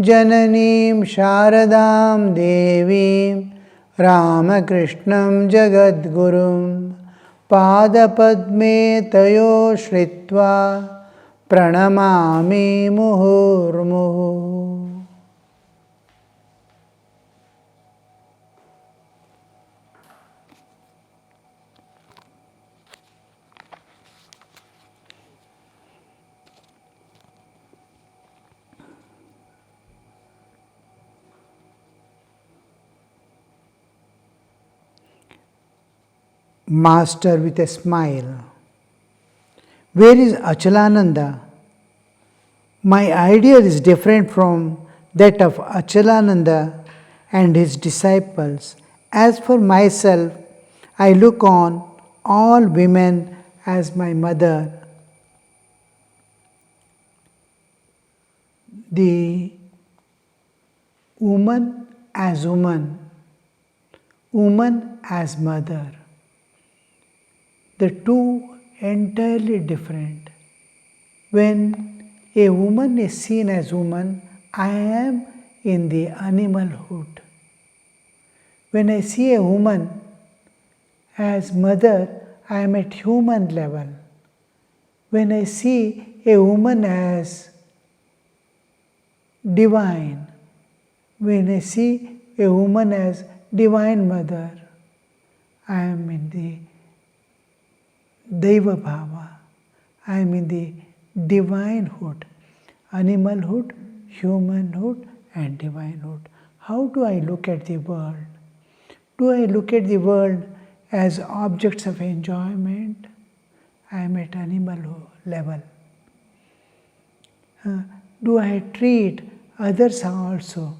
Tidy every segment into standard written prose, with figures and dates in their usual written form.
जननीं शारदां देवीं रामकृष्णं जगद्गुरुं पादपद्मे तयो श्रित्वा प्रणमामि मुहुर्मुहुः। Master with a smile. Where is Achalananda? My ideal is different from that of Achalananda and his disciples. As for myself, I look on all women as my mother. The woman as woman as mother. The two entirely different. When a woman is seen as woman, I am in the animalhood. When I see a woman as mother, I am at human level. When I see a woman as divine, when I see a woman as divine mother, I am in the Daiva Bhava. I am in the divinehood, animalhood, humanhood, and divinehood. How do I look at the world? Do I look at the world as objects of enjoyment? I am at animal level. Do I treat others also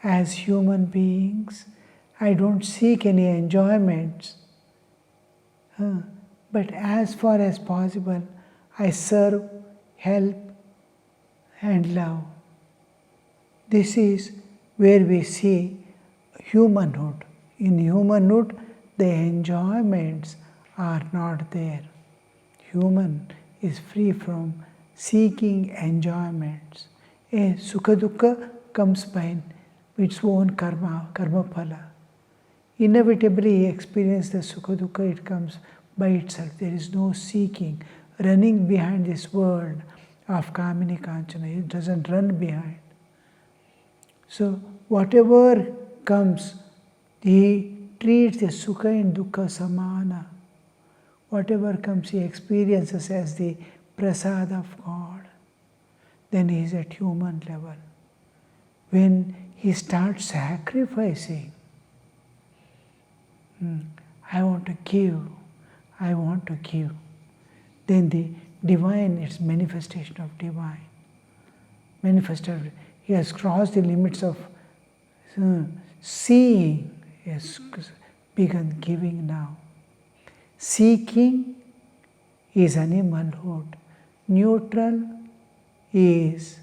as human beings? I don't seek any enjoyments. But as far as possible, I serve, help, and love. This is where we see humanhood. In humanhood, the enjoyments are not there. Human is free from seeking enjoyments. A sukha dukkha comes by its own karma phala. Inevitably, he experiences the sukha dukkha, it comes by itself. There is no seeking, running behind this world of Kamini Kanchana. It doesn't run behind. So, whatever comes, he treats the sukha and dukkha samana. Whatever comes, he experiences as the prasad of God. Then he is at human level. When he starts sacrificing, I want to give. I want to give. Then the divine, it's manifestation of divine. Manifested. He has crossed the limits of seeing. He has begun giving now. Seeking is animalhood. Neutral is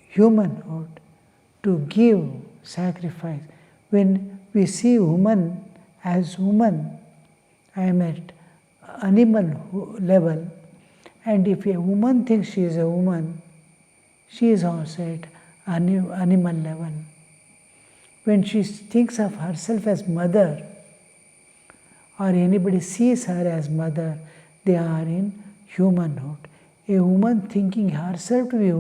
humanhood. To give, sacrifice. When we see woman as woman, I am at animal level, and if a woman thinks she is a woman, she is also at animal level. When she thinks of herself as mother, or anybody sees her as mother, they are in humanhood. A woman thinking herself to be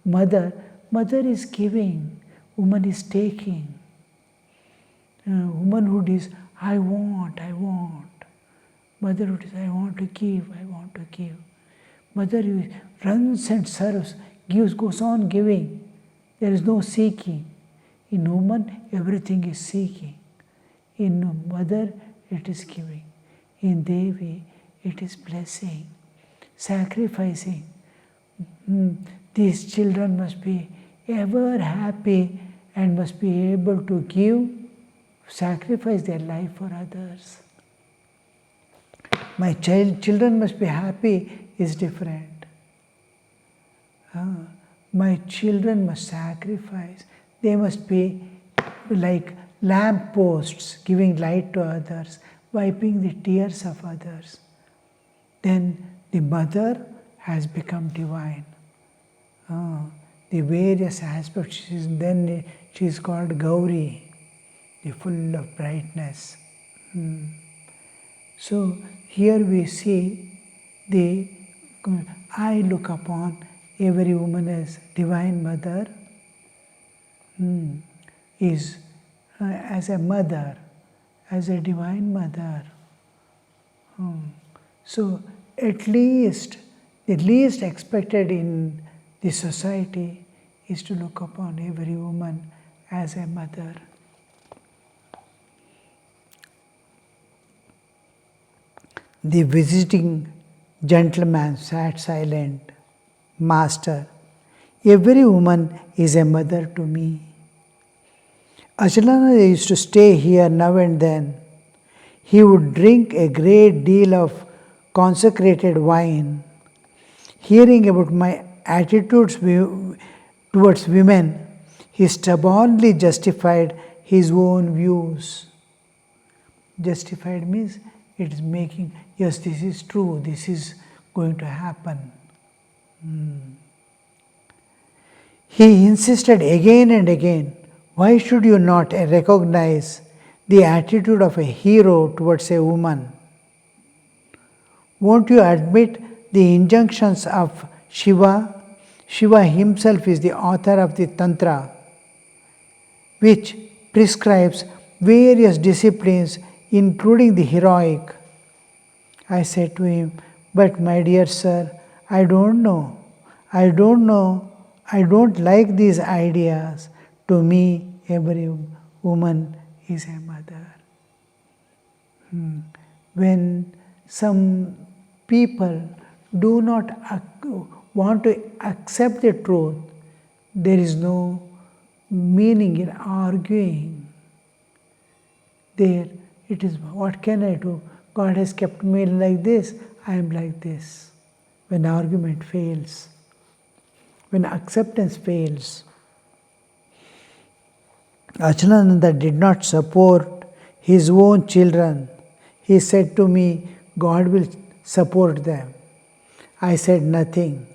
mother, mother is giving, woman is taking. Womanhood is I want. Motherhood is I want to give. Mother runs and serves, gives, goes on giving. There is no seeking. In woman, everything is seeking. In mother, it is giving. In Devi, it is blessing, sacrificing. These children must be ever happy and must be able to give, sacrifice their life for others. My children must be happy is different. My children must sacrifice. They must be like lamp posts, giving light to others, wiping the tears of others. Then the mother has become divine. the various aspects. Then she is called Gauri, the full of brightness. So here we see I look upon every woman as Divine Mother, is as a mother, as a Divine Mother. So at least, the least expected in the society is to look upon every woman as a mother. The visiting gentleman sat silent. Master, every woman is a mother to me. Achalananda used to stay here now and then. He would drink a great deal of consecrated wine. Hearing about my attitudes towards women, he stubbornly justified his own views. Justified means it is making, yes, this is true, this is going to happen. He insisted again and again, why should you not recognize the attitude of a hero towards a woman? Won't you admit the injunctions of Shiva? Shiva himself is the author of the Tantra, which prescribes various disciplines, including the heroic. I said to him, but my dear sir, I don't like these ideas. To me, every woman is a mother. When some people do not want to accept the truth, there is no meaning in arguing. There, it is, what can I do? God has kept me like this, I am like this. When argument fails, when acceptance fails. Achalananda did not support his own children. He said to me, God will support them. I said nothing.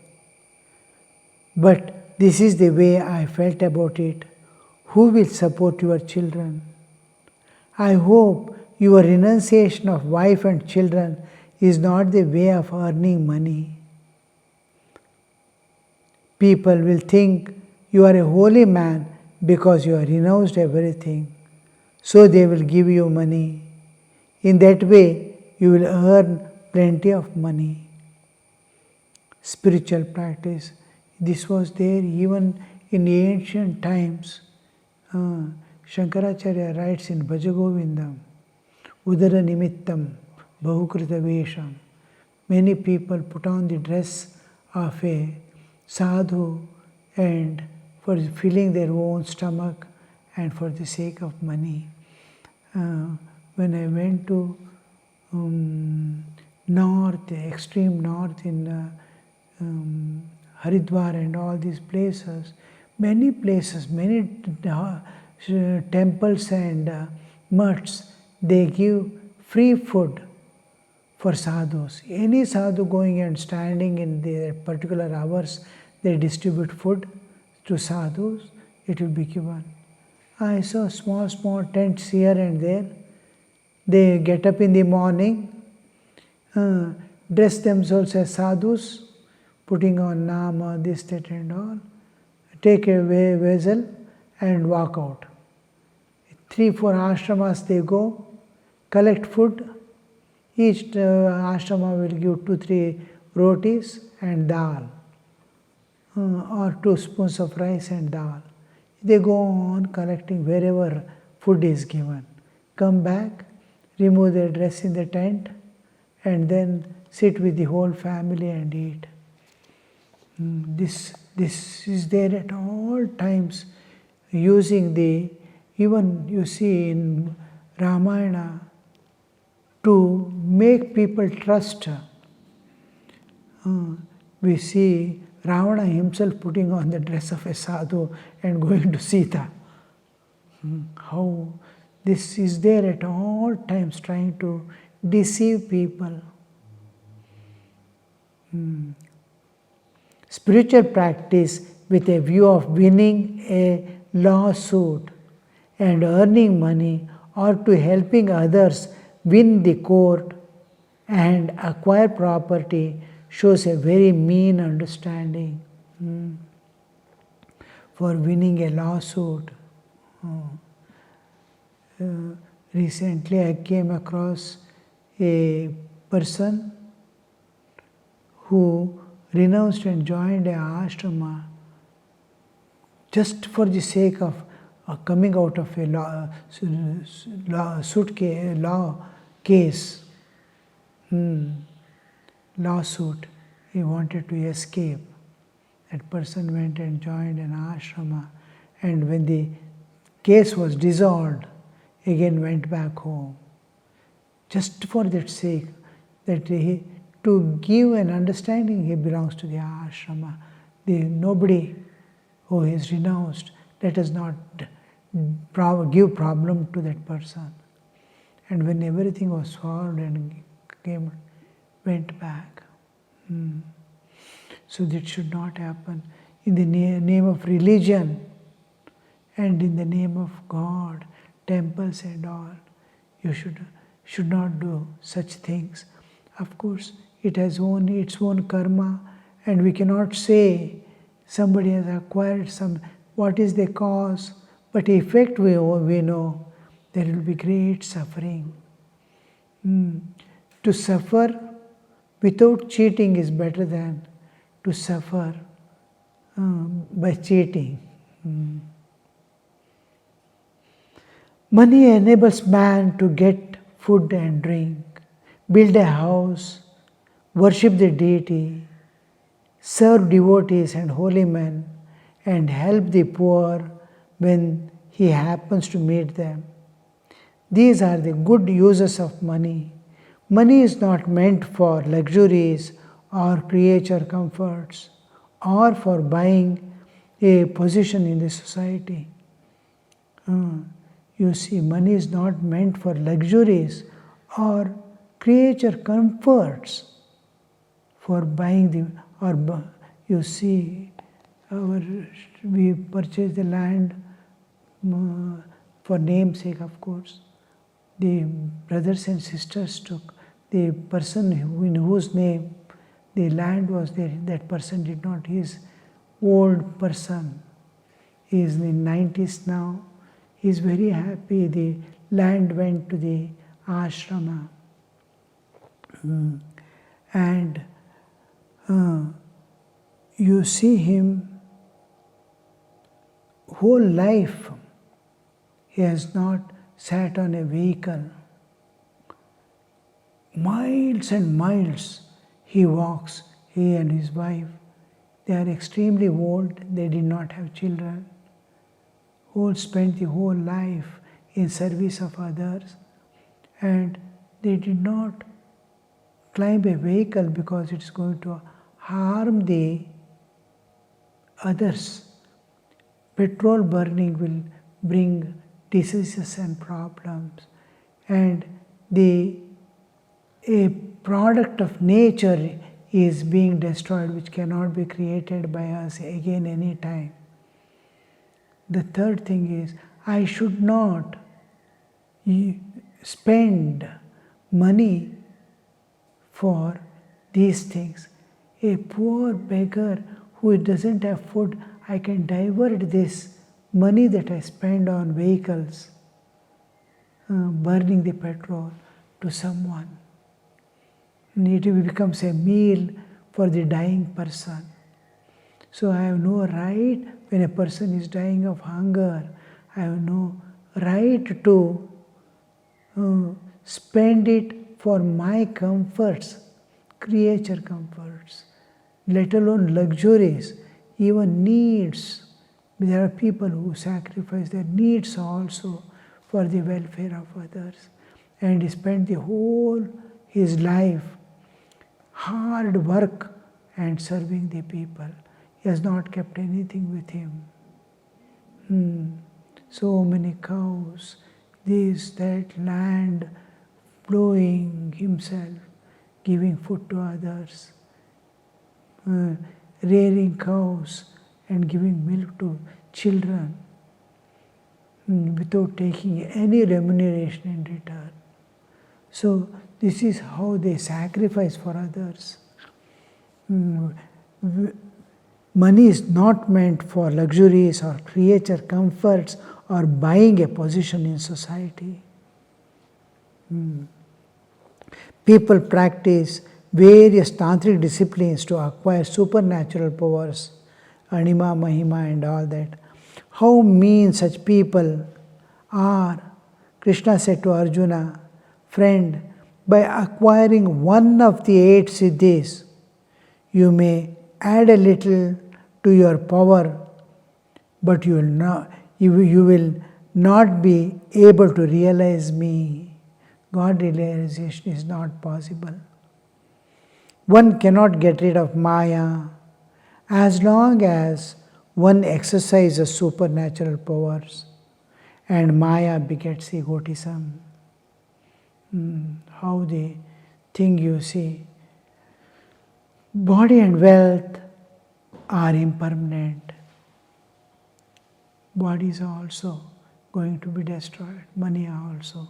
But this is the way I felt about it. Who will support your children? I hope your renunciation of wife and children is not the way of earning money. People will think you are a holy man because you have renounced everything. So they will give you money. In that way, you will earn plenty of money. Spiritual practice. This was there even in the ancient times. Shankaracharya writes in Bhajagovindam, Udara Nimittam Bahukrita Vesham. Many people put on the dress of a sadhu and for filling their own stomach and for the sake of money. When I went to north, extreme north in Haridwar and all these places, many temples and mutts, they give free food for sadhus. Any sadhu going and standing in their particular hours, they distribute food to sadhus, it will be given. I saw small tents here and there. They get up in the morning, dress themselves as sadhus, putting on nama, this, that and all, take a vessel and walk out. 3-4 ashramas they go, collect food. Each ashrama will give 2-3 rotis and dal, or 2 spoons of rice and dal. They go on collecting wherever food is given. Come back, remove their dress in the tent, and then sit with the whole family and eat. This is there at all times, using the, even you see in Ramayana, to make people trust. We see Ravana himself putting on the dress of a sadhu and going to Sita. How this is there at all times, trying to deceive people. Spiritual practice with a view of winning a lawsuit and earning money, or to helping others win the court and acquire property, shows a very mean understanding. For winning a lawsuit. Recently I came across a person who renounced and joined a ashrama just for the sake of coming out of a law case, lawsuit. He wanted to escape. That person went and joined an ashrama, and when the case was dissolved, again went back home. Just for that sake, to give an understanding he belongs to the ashrama. Nobody who is renounced, let us not give problem to that person. And when everything was solved and went back. So that should not happen. In the name of religion and in the name of God, temples and all, you should not do such things. Of course, it has its own karma, and we cannot say somebody has acquired what is the cause, but the effect we know, there will be great suffering. To suffer without cheating is better than to suffer by cheating. Money enables man to get food and drink, build a house, worship the deity, serve devotees and holy men, and help the poor when he happens to meet them. These are the good uses of money. Money is not meant for luxuries or creature comforts, or for buying a position in the society. You see, money is not meant for luxuries or creature comforts, for buying you see, we purchase the land for namesake, of course. The brothers and sisters took the person in whose name the land was there. That person did not. He is old person. He is in 90s now. He is very happy. The land went to the ashrama. And you see him whole life. He has not sat on a vehicle. Miles and miles he walks, he and his wife. They are extremely old, they did not have children. Who spent the whole life in service of others, and they did not climb a vehicle because it's going to harm the others. Petrol burning will bring diseases and problems, and a product of nature is being destroyed which cannot be created by us again any time. The third thing is, I should not spend money for these things. A poor beggar who doesn't have food, I can divert this money that I spend on vehicles, burning the petrol, to someone. It becomes a meal for the dying person. So I have no right, when a person is dying of hunger, I have no right to spend it for my comforts, creature comforts, let alone luxuries, even needs. There are people who sacrifice their needs also for the welfare of others, and he spent the whole his life hard work and serving the people. He has not kept anything with him. So many cows, this, that, land, plowing himself, giving food to others, rearing cows and giving milk to children without taking any remuneration in return. So this is how they sacrifice for others. Money is not meant for luxuries or creature comforts or buying a position in society. People practice various tantric disciplines to acquire supernatural powers, anima, mahima and all that. How mean such people are, Krishna said to Arjuna, friend, by acquiring one of the 8 siddhis, you may add a little to your power, but you will not be able to realize me. God realization is not possible. One cannot get rid of Maya as long as one exercises supernatural powers, and Maya begets egotism. How the thing you see. Body and wealth are impermanent. Bodies are also going to be destroyed. Money also.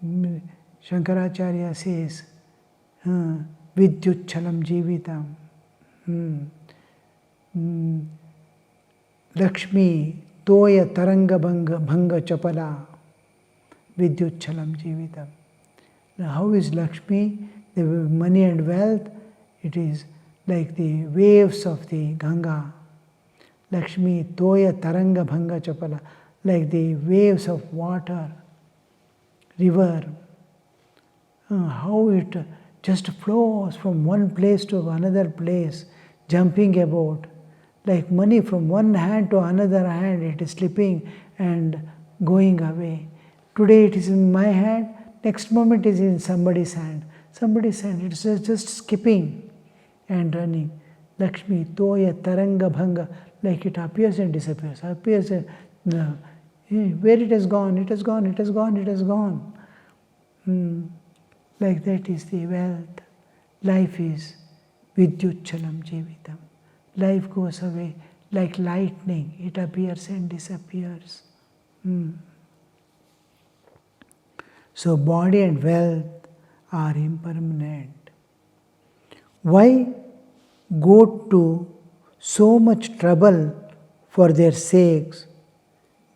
Shankaracharya says, Vidyuchalam Jivitam. Lakshmi Toya Taranga Bhanga Chapala. Vidyuchalam Jivitam. Now, how is Lakshmi? The money and wealth, it is like the waves of the Ganga. Lakshmi Toya Taranga Bhanga Chapala, like the waves of water, river. How it just flows from one place to another place, jumping about. Like money from one hand to another hand, it is slipping and going away. Today it is in my hand, next moment it is in somebody's hand. Somebody's hand, it is just skipping and running. Lakshmi, Toya, Taranga, Bhanga, like it appears and disappears. Appears and where it has gone, it has gone, it has gone, it has gone. Like that is the wealth. Life is Vidyuchalam Jivitam. Life goes away like lightning. It appears and disappears. So body and wealth are impermanent. Why go to so much trouble for their sakes?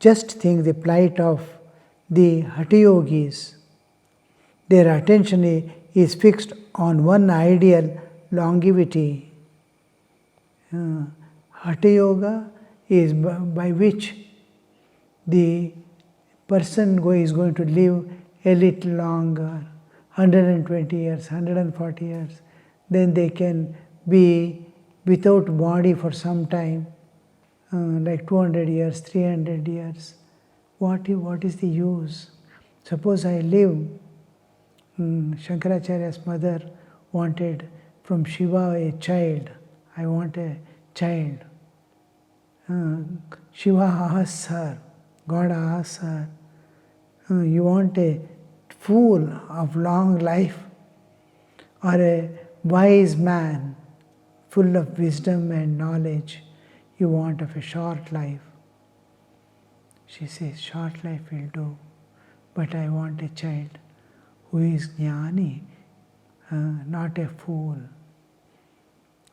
Just think the plight of the Hatha Yogis. Their attention is fixed on one ideal, longevity. Hatha Yoga is by which the person is going to live a little longer, 120 years, 140 years. Then they can be without body for some time, like 200 years, 300 years. What is the use? Suppose I live, Shankaracharya's mother wanted from Shiva a child. I want a child. Shiva asks her, God asks her, you want a fool of long life or a wise man full of wisdom and knowledge you want of a short life? She says, short life will do, but I want a child who is jnani, not a fool.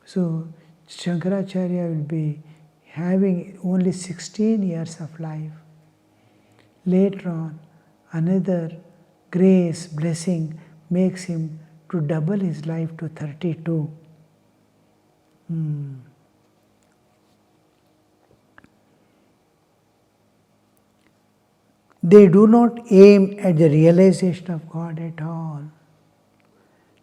So Shankaracharya will be having only 16 years of life. Later on, another grace, blessing makes him to double his life to 32. They do not aim at the realization of God at all.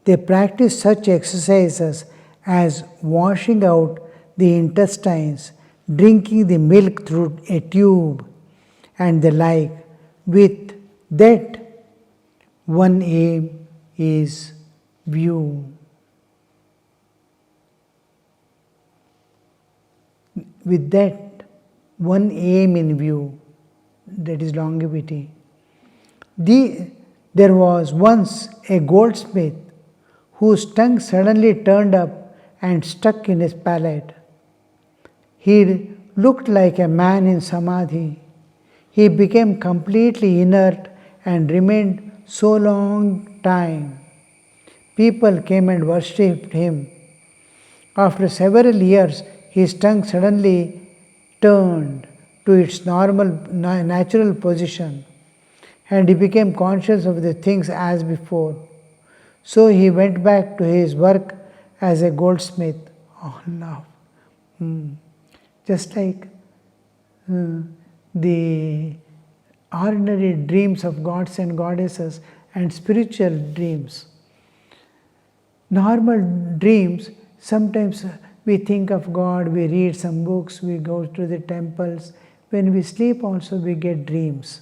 They practice such exercises as washing out the intestines, drinking the milk through a tube, and the like. With that, one aim is view. With that, one aim in view, that is longevity. There was once a goldsmith whose tongue suddenly turned up and stuck in his palate. He looked like a man in samadhi. He became completely inert and remained so long time. People came and worshipped him. After several years, his tongue suddenly turned to its natural position, and he became conscious of the things as before. So he went back to his work as a goldsmith. Oh, love. Just like the ordinary dreams of gods and goddesses and spiritual dreams. Normal dreams, sometimes we think of God, we read some books, we go to the temples. When we sleep also we get dreams.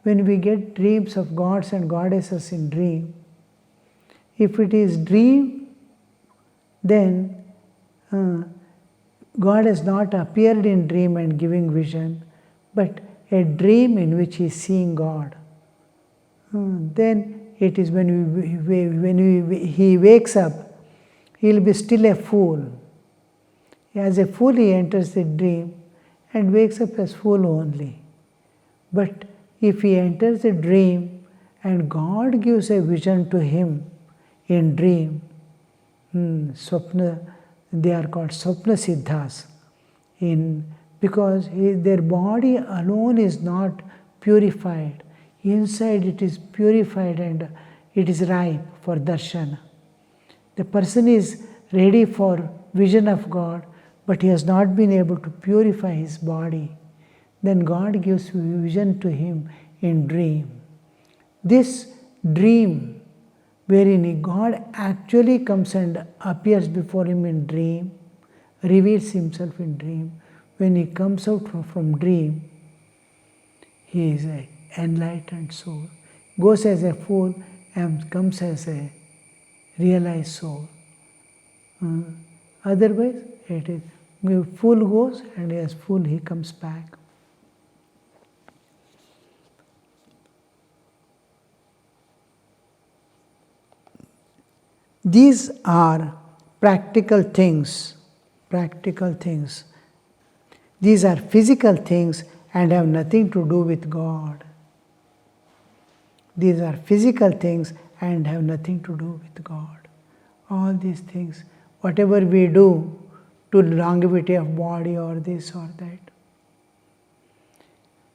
When we get dreams of gods and goddesses in dream, if it is dream, then God has not appeared in dream and giving vision, but a dream in which he is seeing God. Then it is when he wakes up, he will be still a fool. As a fool he enters the dream and wakes up as fool only. But if he enters the dream and God gives a vision to him in dream, swapna, they are called swapna siddhas. Because their body alone is not purified. Inside it is purified and it is ripe for darshan. The person is ready for vision of God, but he has not been able to purify his body. Then God gives vision to him in dream. This dream, wherein God actually comes and appears before him in dream, reveals himself in dream. When he comes out from dream, he is an enlightened soul. Goes as a fool and comes as a realized soul. Otherwise, it is fool goes and as fool he comes back. These are practical things. These are physical things and have nothing to do with God. These are physical things and have nothing to do with God. All these things, whatever we do to longevity of body or this or that.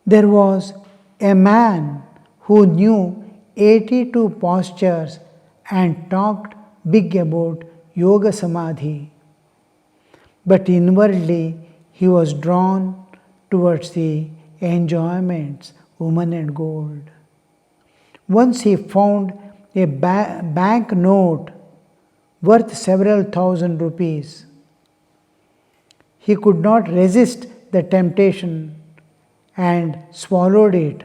There was a man who knew 82 postures and talked big about yoga samadhi, but inwardly he was drawn towards the enjoyments, woman and gold. Once he found a bank note worth several thousand rupees. He could not resist the temptation and swallowed it,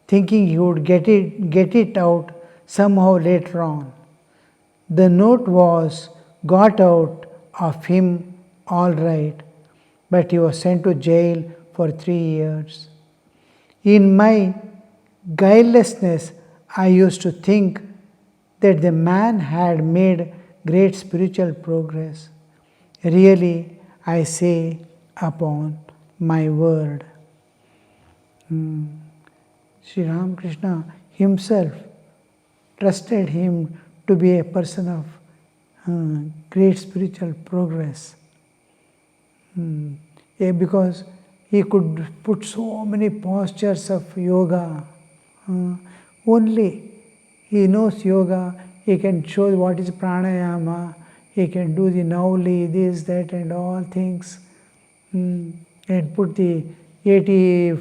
thinking he would get it out somehow later on. The note was got out of him all right, but he was sent to jail for 3 years. In my guilelessness, I used to think that the man had made great spiritual progress. Really, I say upon my word. Sri Ramakrishna himself trusted him to be a person of great spiritual progress. Because he could put so many postures of yoga. Only he knows yoga, he can show what is pranayama, he can do the nauli, this, that and all things. And put the 80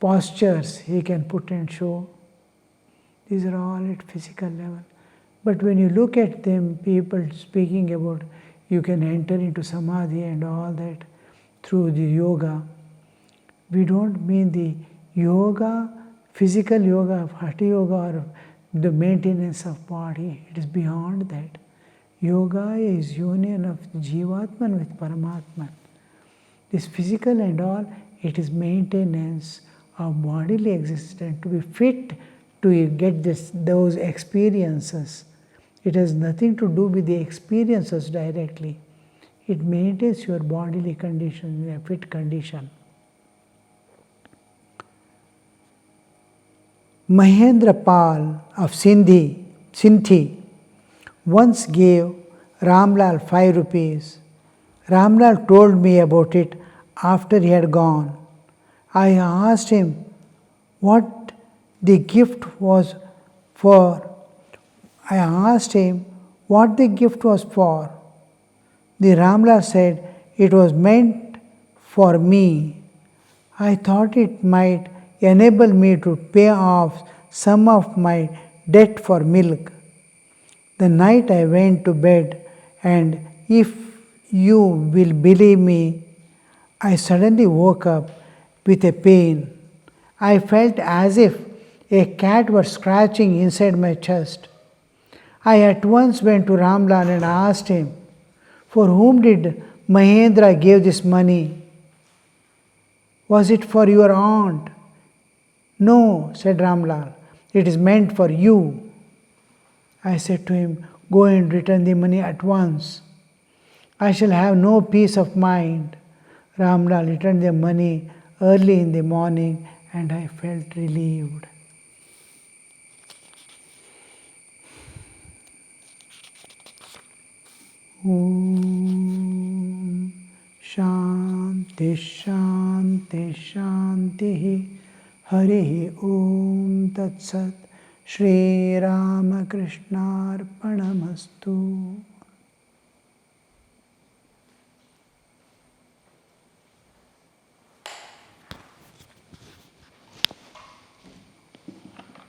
postures he can put and show. These are all at physical level. But when you look at them, people speaking about you can enter into samadhi and all that through the yoga, we don't mean the yoga, physical yoga of hatha yoga or the maintenance of body. It is beyond that. Yoga is union of Jivatman with Paramatman. This physical and all, it is maintenance of bodily existence, to be fit to get those experiences. It has nothing to do with the experiences directly. It maintains your bodily condition in a fit condition. Mahendra Pal of Sindhi once gave Ramlal 5 rupees. Ramlal told me about it after he had gone. I asked him what the gift was for. I asked him what the gift was for. The Ramlal said it was meant for me. I thought it might enable me to pay off some of my debt for milk. The night I went to bed, and if you will believe me, I suddenly woke up with a pain. I felt as if a cat was scratching inside my chest. I at once went to Ramlal and asked him, for whom did Mahendra give this money? Was it for your aunt? No, said Ramlal, it is meant for you. I said to him, go and return the money at once. I shall have no peace of mind. Ramlal returned the money early in the morning and I felt relieved. Om Shanti Shanti Shanti Hare Om Tat Sat Shri Ramakrishna Arpanamastu.